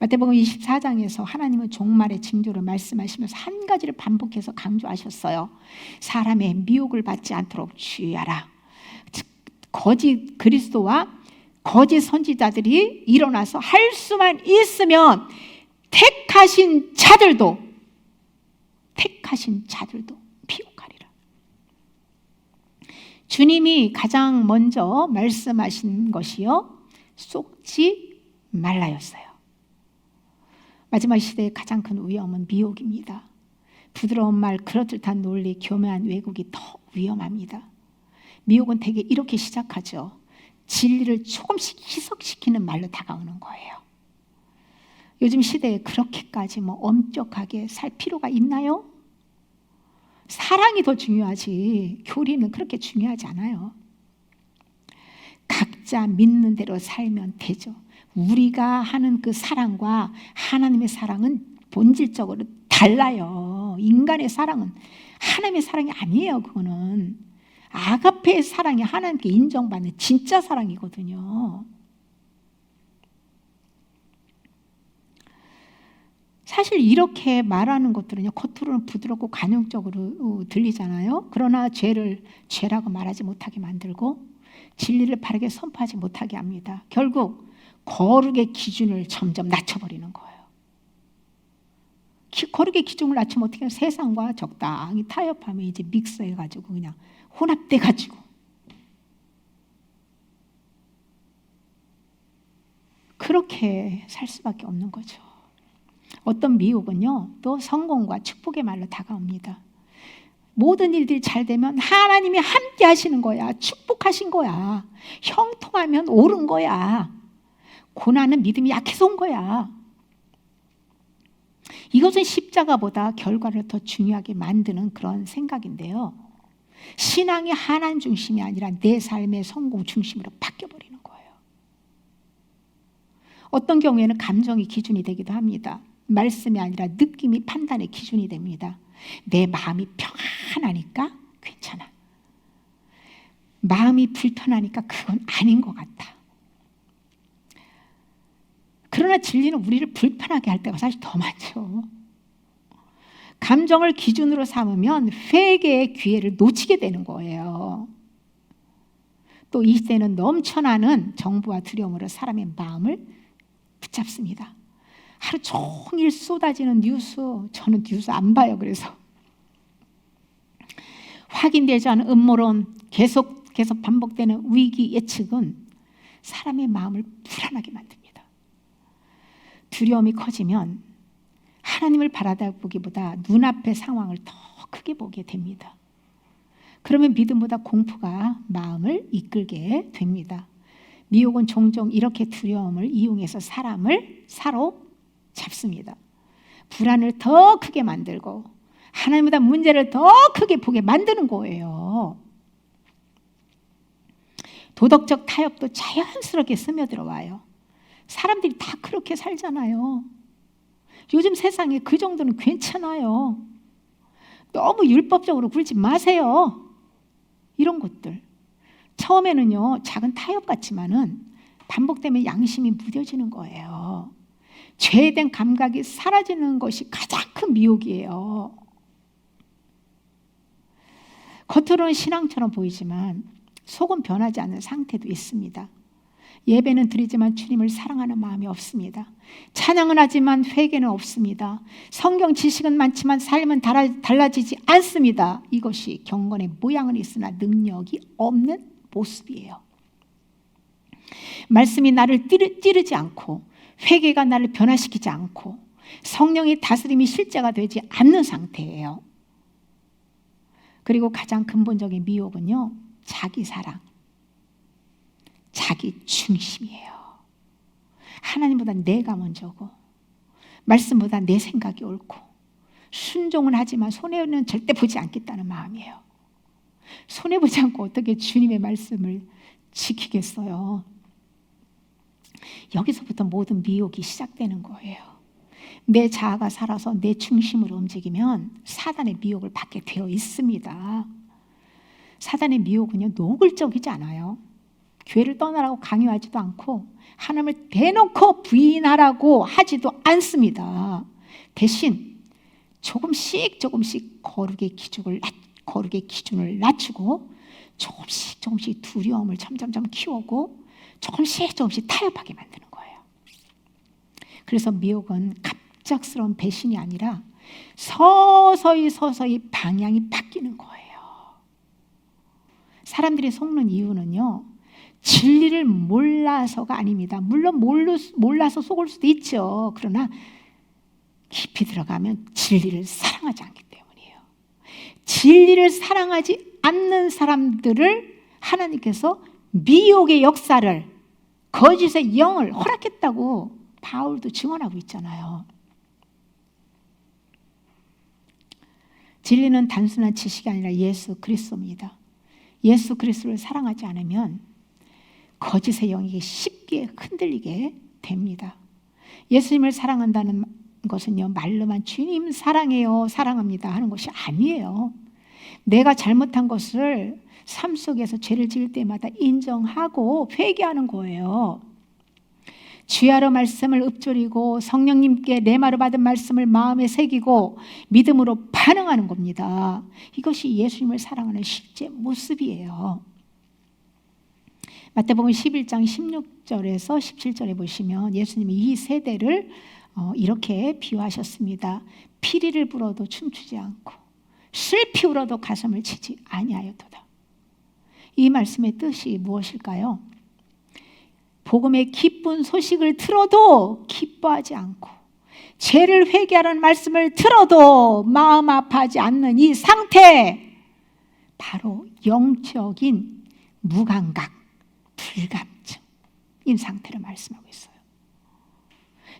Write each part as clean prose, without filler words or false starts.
마태복음 24장에서 하나님은 종말의 징조를 말씀하시면서 한 가지를 반복해서 강조하셨어요. 사람의 미혹을 받지 않도록 주의하라. 거짓 그리스도와 거짓 선지자들이 일어나서 할 수만 있으면 택하신 자들도 미혹하리라. 주님이 가장 먼저 말씀하신 것이요, 속지 말라였어요. 마지막 시대의 가장 큰 위험은 미혹입니다. 부드러운 말, 그럴듯한 논리, 교묘한 왜곡이 더 위험합니다. 미혹은 대개 이렇게 시작하죠. 진리를 조금씩 희석시키는 말로 다가오는 거예요. 요즘 시대에 그렇게까지 엄격하게 살 필요가 있나요? 사랑이 더 중요하지 교리는 그렇게 중요하지 않아요. 각자 믿는 대로 살면 되죠. 우리가 하는 그 사랑과 하나님의 사랑은 본질적으로 달라요. 인간의 사랑은 하나님의 사랑이 아니에요. 그거는 아가페의 사랑이 하나님께 인정받는 진짜 사랑이거든요. 사실 이렇게 말하는 것들은요, 겉으로는 부드럽고 관용적으로 들리잖아요. 그러나 죄를 죄라고 말하지 못하게 만들고 진리를 바르게 선포하지 못하게 합니다. 결국 거룩의 기준을 점점 낮춰버리는 거예요. 거룩의 기준을 낮추면 어떻게 해요? 세상과 적당히 타협하면 이제 믹스해가지고 그냥 혼합돼가지고 그렇게 살 수밖에 없는 거죠. 어떤 미혹은요, 또 성공과 축복의 말로 다가옵니다. 모든 일들이 잘 되면 하나님이 함께 하시는 거야. 축복하신 거야. 형통하면 옳은 거야. 고난은 믿음이 약해서 온 거야. 이것은 십자가보다 결과를 더 중요하게 만드는 그런 생각인데요. 신앙이 하나님 중심이 아니라 내 삶의 성공 중심으로 바뀌어버리는 거예요. 어떤 경우에는 감정이 기준이 되기도 합니다. 말씀이 아니라 느낌이 판단의 기준이 됩니다. 내 마음이 평안하니까 괜찮아. 마음이 불편하니까 그건 아닌 것 같아. 그러나 진리는 우리를 불편하게 할 때가 사실 더 많죠. 감정을 기준으로 삼으면 회개의 기회를 놓치게 되는 거예요. 또 이 시대는 넘쳐나는 정보와 두려움으로 사람의 마음을 붙잡습니다. 하루 종일 쏟아지는 뉴스, 저는 뉴스 안 봐요. 그래서 확인되지 않은 음모론, 계속 반복되는 위기 예측은 사람의 마음을 불안하게 만듭니다. 두려움이 커지면 하나님을 바라보기보다 눈앞의 상황을 더 크게 보게 됩니다. 그러면 믿음보다 공포가 마음을 이끌게 됩니다. 미혹은 종종 이렇게 두려움을 이용해서 사람을 사로잡습니다. 불안을 더 크게 만들고 하나님보다 문제를 더 크게 보게 만드는 거예요. 도덕적 타협도 자연스럽게 스며들어와요. 사람들이 다 그렇게 살잖아요. 요즘 세상에 그 정도는 괜찮아요. 너무 율법적으로 굴지 마세요. 이런 것들. 처음에는요, 작은 타협 같지만은 반복되면 양심이 무뎌지는 거예요. 죄에 대한 감각이 사라지는 것이 가장 큰 미혹이에요. 겉으로는 신앙처럼 보이지만 속은 변하지 않는 상태도 있습니다. 예배는 드리지만 주님을 사랑하는 마음이 없습니다. 찬양은 하지만 회개는 없습니다. 성경 지식은 많지만 삶은 달라지지 않습니다. 이것이 경건의 모양은 있으나 능력이 없는 모습이에요. 말씀이 나를 찌르지 않고 회개가 나를 변화시키지 않고 성령의 다스림이 실제가 되지 않는 상태예요. 그리고 가장 근본적인 미혹은요, 자기 사랑, 자기 중심이에요. 하나님보다 내가 먼저고 말씀보다 내 생각이 옳고 순종은 하지만 손해는 절대 보지 않겠다는 마음이에요. 손해보지 않고 어떻게 주님의 말씀을 지키겠어요? 여기서부터 모든 미혹이 시작되는 거예요. 내 자아가 살아서 내 중심으로 움직이면 사단의 미혹을 받게 되어 있습니다. 사단의 미혹은요, 노골적이지 않아요. 교회를 떠나라고 강요하지도 않고 하나님을 대놓고 부인하라고 하지도 않습니다. 대신 조금씩 거룩의 기준을 낮추고 조금씩 두려움을 점점 키우고 조금씩 타협하게 만드는 거예요. 그래서 미혹은 갑작스러운 배신이 아니라 서서히 방향이 바뀌는 거예요. 사람들이 속는 이유는요, 진리를 몰라서가 아닙니다. 물론 몰라서 속을 수도 있죠. 그러나 깊이 들어가면 진리를 사랑하지 않기 때문이에요. 진리를 사랑하지 않는 사람들을 하나님께서 미혹의 역사를, 거짓의 영을 허락했다고 바울도 증언하고 있잖아요. 진리는 단순한 지식이 아니라 예수 그리스도입니다. 예수 그리스도를 사랑하지 않으면 거짓의 영이 쉽게 흔들리게 됩니다. 예수님을 사랑한다는 것은요, 말로만 주님 사랑해요, 사랑합니다 하는 것이 아니에요. 내가 잘못한 것을 삶 속에서 죄를 지을 때마다 인정하고 회개하는 거예요. 주야로 말씀을 읊조리고 성령님께 레마로 받은 말씀을 마음에 새기고 믿음으로 반응하는 겁니다. 이것이 예수님을 사랑하는 실제 모습이에요. 마태복음 11장 16절에서 17절에 보시면 예수님이 이 세대를 이렇게 비유하셨습니다. 피리를 불어도 춤추지 않고 슬피 울어도 가슴을 치지 아니하였도다. 이 말씀의 뜻이 무엇일까요? 복음의 기쁜 소식을 들어도 기뻐하지 않고 죄를 회개하라는 말씀을 들어도 마음 아파하지 않는 이 상태, 바로 영적인 무감각, 불감증인 상태를 말씀하고 있어요.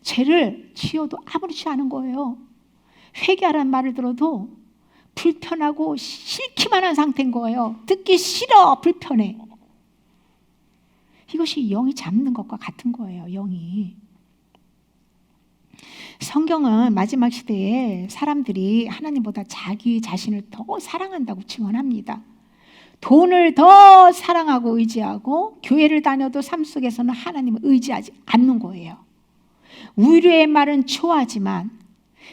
죄를 지어도 아무렇지 않은 거예요. 회개하라는 말을 들어도 불편하고 싫기만 한 상태인 거예요. 듣기 싫어, 불편해. 이것이 영이 잡는 것과 같은 거예요. 영이. 성경은 마지막 시대에 사람들이 하나님보다 자기 자신을 더 사랑한다고 증언합니다. 돈을 더 사랑하고 의지하고 교회를 다녀도 삶 속에서는 하나님을 의지하지 않는 거예요. 위로의 말은 좋아하지만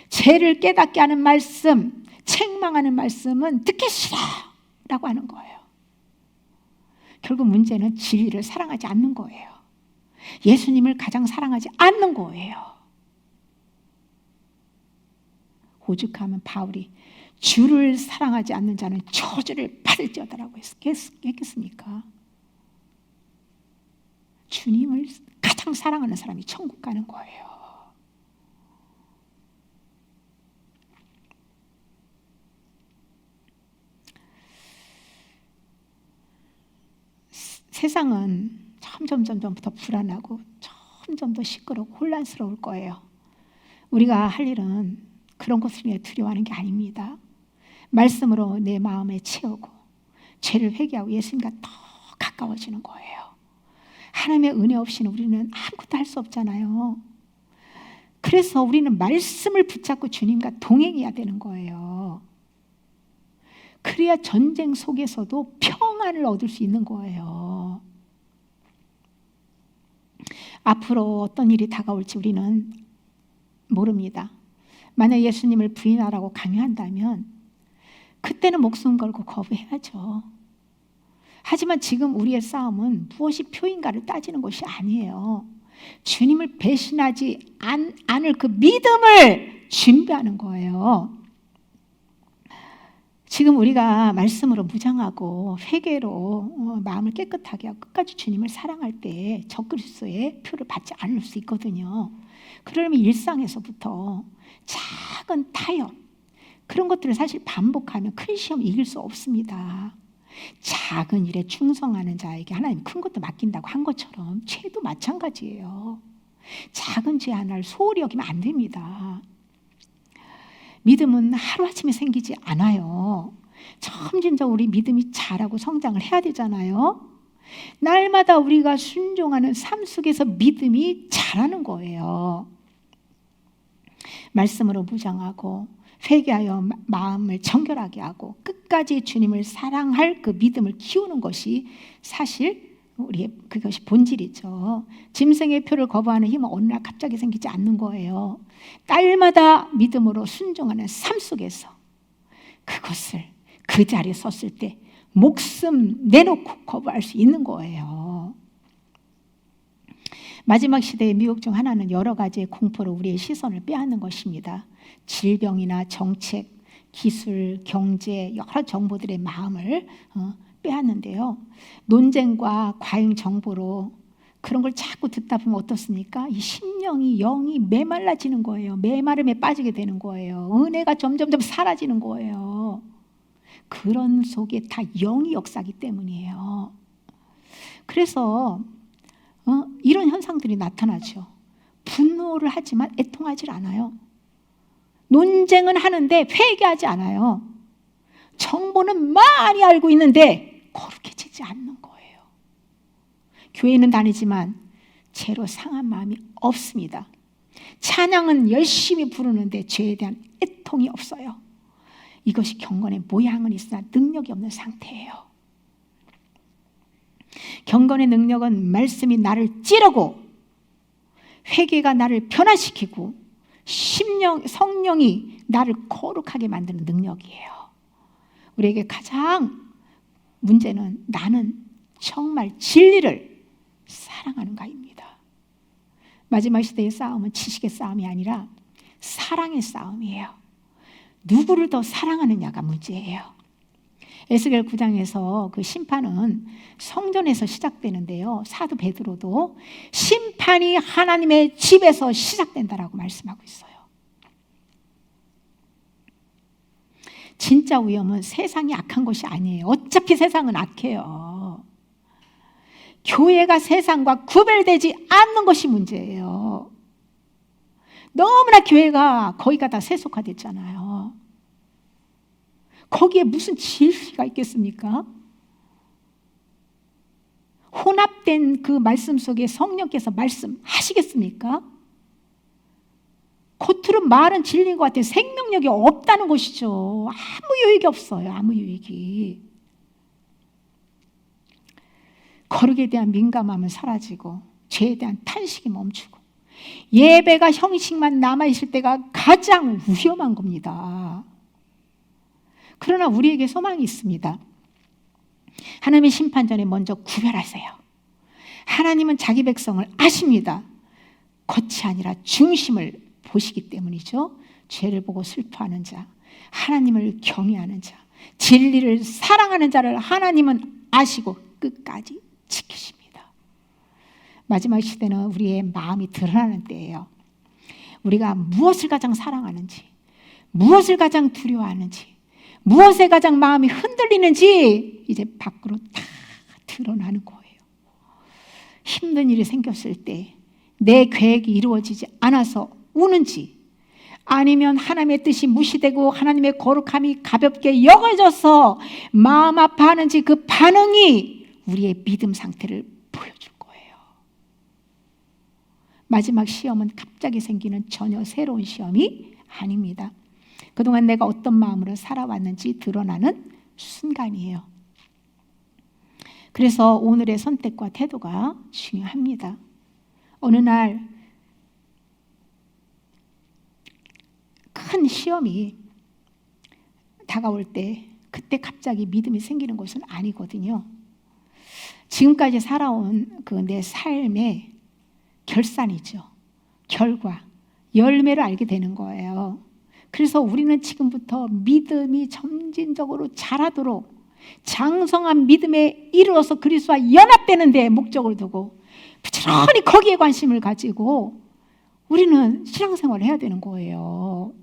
죄를 깨닫게 하는 말씀, 책망하는 말씀은 듣기 싫어라고 하는 거예요. 결국 문제는 진리를 사랑하지 않는 거예요. 예수님을 가장 사랑하지 않는 거예요. 오죽하면 바울이 주를 사랑하지 않는 자는 저주를 받을지어다라고 했겠습니까? 주님을 가장 사랑하는 사람이 천국 가는 거예요. 세상은 점점 더 불안하고 점점 더 시끄럽고 혼란스러울 거예요. 우리가 할 일은 그런 것을 위해 두려워하는 게 아닙니다. 말씀으로 내 마음에 채우고 죄를 회개하고 예수님과 더 가까워지는 거예요. 하나님의 은혜 없이는 우리는 아무것도 할 수 없잖아요. 그래서 우리는 말씀을 붙잡고 주님과 동행해야 되는 거예요. 그래야 전쟁 속에서도 평안을 얻을 수 있는 거예요. 앞으로 어떤 일이 다가올지 우리는 모릅니다. 만약 예수님을 부인하라고 강요한다면 그때는 목숨 걸고 거부해야죠. 하지만 지금 우리의 싸움은 무엇이 표인가를 따지는 것이 아니에요. 주님을 배신하지 않을 그 믿음을 준비하는 거예요. 지금 우리가 말씀으로 무장하고 회개로 마음을 깨끗하게 하고 끝까지 주님을 사랑할 때 적그리스도의 표를 받지 않을 수 있거든요. 그러려면 일상에서부터 작은 타협, 그런 것들을 사실 반복하면 큰 시험 이길 수 없습니다. 작은 일에 충성하는 자에게 하나님 큰 것도 맡긴다고 한 것처럼 죄도 마찬가지예요. 작은 죄 하나를 소홀히 여기면 안 됩니다. 믿음은 하루아침에 생기지 않아요. 점진적으로 우리 믿음이 자라고 성장을 해야 되잖아요. 날마다 우리가 순종하는 삶 속에서 믿음이 자라는 거예요. 말씀으로 무장하고 회개하여 마음을 정결하게 하고 끝까지 주님을 사랑할 그 믿음을 키우는 것이 사실 우리의 그것이 본질이죠. 짐승의 표를 거부하는 힘은 어느 날 갑자기 생기지 않는 거예요. 딸마다 믿음으로 순종하는 삶 속에서 그것을 그 자리에 섰을 때 목숨 내놓고 거부할 수 있는 거예요. 마지막 시대의 미혹 중 하나는 여러 가지의 공포로 우리의 시선을 빼앗는 것입니다. 질병이나 정책, 기술, 경제, 여러 정보들의 마음을 빼앗는데요. 논쟁과 과잉 정보로 그런 걸 자꾸 듣다 보면 어떻습니까? 이 심령이, 영이 메말라지는 거예요. 메마름에 빠지게 되는 거예요. 은혜가 점점점 사라지는 거예요. 그런 속에 다 영이 역사하기 때문이에요. 그래서 이런 현상들이 나타나죠. 분노를 하지만 애통하지 않아요. 논쟁은 하는데 회개하지 않아요. 정보는 많이 알고 있는데 거룩해지지 않는 거예요. 교회는 다니지만 죄로 상한 마음이 없습니다. 찬양은 열심히 부르는데 죄에 대한 애통이 없어요. 이것이 경건의 모양은 있으나 능력이 없는 상태예요. 경건의 능력은 말씀이 나를 찌르고 회개가 나를 변화시키고 성령이 나를 거룩하게 만드는 능력이에요. 우리에게 가장 문제는 나는 정말 진리를 사랑하는가입니다. 마지막 시대의 싸움은 지식의 싸움이 아니라 사랑의 싸움이에요. 누구를 더 사랑하느냐가 문제예요. 에스겔 9장에서 그 심판은 성전에서 시작되는데요. 사도 베드로도 심판이 하나님의 집에서 시작된다라고 말씀하고 있어요. 진짜 위험은 세상이 악한 것이 아니에요. 어차피 세상은 악해요. 교회가 세상과 구별되지 않는 것이 문제예요. 너무나 교회가 거기가 다 세속화됐잖아요. 거기에 무슨 진리가 있겠습니까? 혼합된 그 말씀 속에 성령께서 말씀하시겠습니까? 겉으로 말은 진리인 것 같아요. 생명력이 없다는 것이죠. 아무 유익이 없어요. 아무 유익이. 거룩에 대한 민감함은 사라지고 죄에 대한 탄식이 멈추고 예배가 형식만 남아있을 때가 가장 위험한 겁니다. 그러나 우리에게 소망이 있습니다. 하나님의 심판 전에 먼저 구별하세요. 하나님은 자기 백성을 아십니다. 겉이 아니라 중심을 보시기 때문이죠. 죄를 보고 슬퍼하는 자, 하나님을 경외하는 자, 진리를 사랑하는 자를 하나님은 아시고 끝까지 지키십니다. 마지막 시대는 우리의 마음이 드러나는 때예요. 우리가 무엇을 가장 사랑하는지, 무엇을 가장 두려워하는지, 무엇에 가장 마음이 흔들리는지 이제 밖으로 다 드러나는 거예요. 힘든 일이 생겼을 때 내 계획이 이루어지지 않아서 우는지, 아니면 하나님의 뜻이 무시되고 하나님의 거룩함이 가볍게 여겨져서 마음 아파하는지 그 반응이 우리의 믿음 상태를 보여줄 거예요. 마지막 시험은 갑자기 생기는 전혀 새로운 시험이 아닙니다. 그동안 내가 어떤 마음으로 살아왔는지 드러나는 순간이에요. 그래서 오늘의 선택과 태도가 중요합니다. 어느 날 큰 시험이 다가올 때 그때 갑자기 믿음이 생기는 것은 아니거든요. 지금까지 살아온 그 내 삶의 결산이죠. 결과, 열매를 알게 되는 거예요. 그래서 우리는 지금부터 믿음이 점진적으로 자라도록 장성한 믿음에 이르러서 그리스도와 연합되는 데 목적을 두고 부지런히 거기에 관심을 가지고 우리는 신앙생활을 해야 되는 거예요.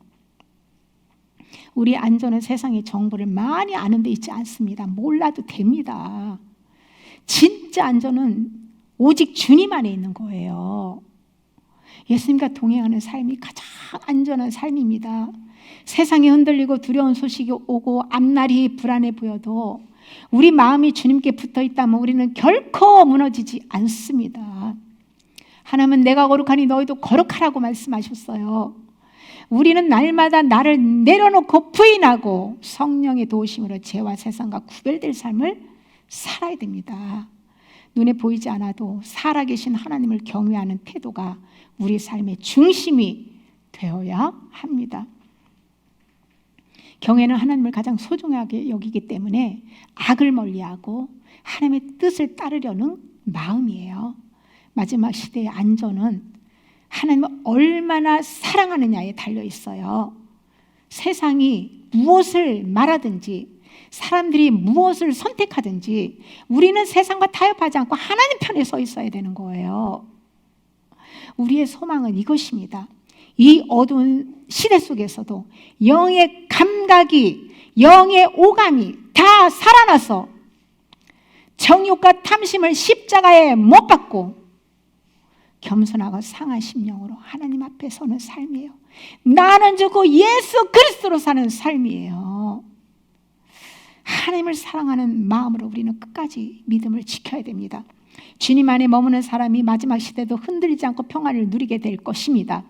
우리 안전은 세상의 정보를 많이 아는 데 있지 않습니다. 몰라도 됩니다. 진짜 안전은 오직 주님 안에 있는 거예요. 예수님과 동행하는 삶이 가장 안전한 삶입니다. 세상이 흔들리고 두려운 소식이 오고 앞날이 불안해 보여도 우리 마음이 주님께 붙어 있다면 우리는 결코 무너지지 않습니다. 하나님은 내가 거룩하니 너희도 거룩하라고 말씀하셨어요. 우리는 날마다 나를 내려놓고 부인하고 성령의 도우심으로 죄와 세상과 구별될 삶을 살아야 됩니다. 눈에 보이지 않아도 살아계신 하나님을 경외하는 태도가 우리 삶의 중심이 되어야 합니다. 경외는 하나님을 가장 소중하게 여기기 때문에 악을 멀리하고 하나님의 뜻을 따르려는 마음이에요. 마지막 시대의 안전은 하나님을 얼마나 사랑하느냐에 달려 있어요. 세상이 무엇을 말하든지 사람들이 무엇을 선택하든지 우리는 세상과 타협하지 않고 하나님 편에 서 있어야 되는 거예요. 우리의 소망은 이것입니다. 이 어두운 시대 속에서도 영의 감각이, 영의 오감이 다 살아나서 정욕과 탐심을 십자가에 못 박고 겸손하고 상한 심령으로 하나님 앞에 서는 삶이에요. 나는 죽고 예수 그리스도로 사는 삶이에요. 하나님을 사랑하는 마음으로 우리는 끝까지 믿음을 지켜야 됩니다. 주님 안에 머무는 사람이 마지막 시대도 흔들리지 않고 평안을 누리게 될 것입니다.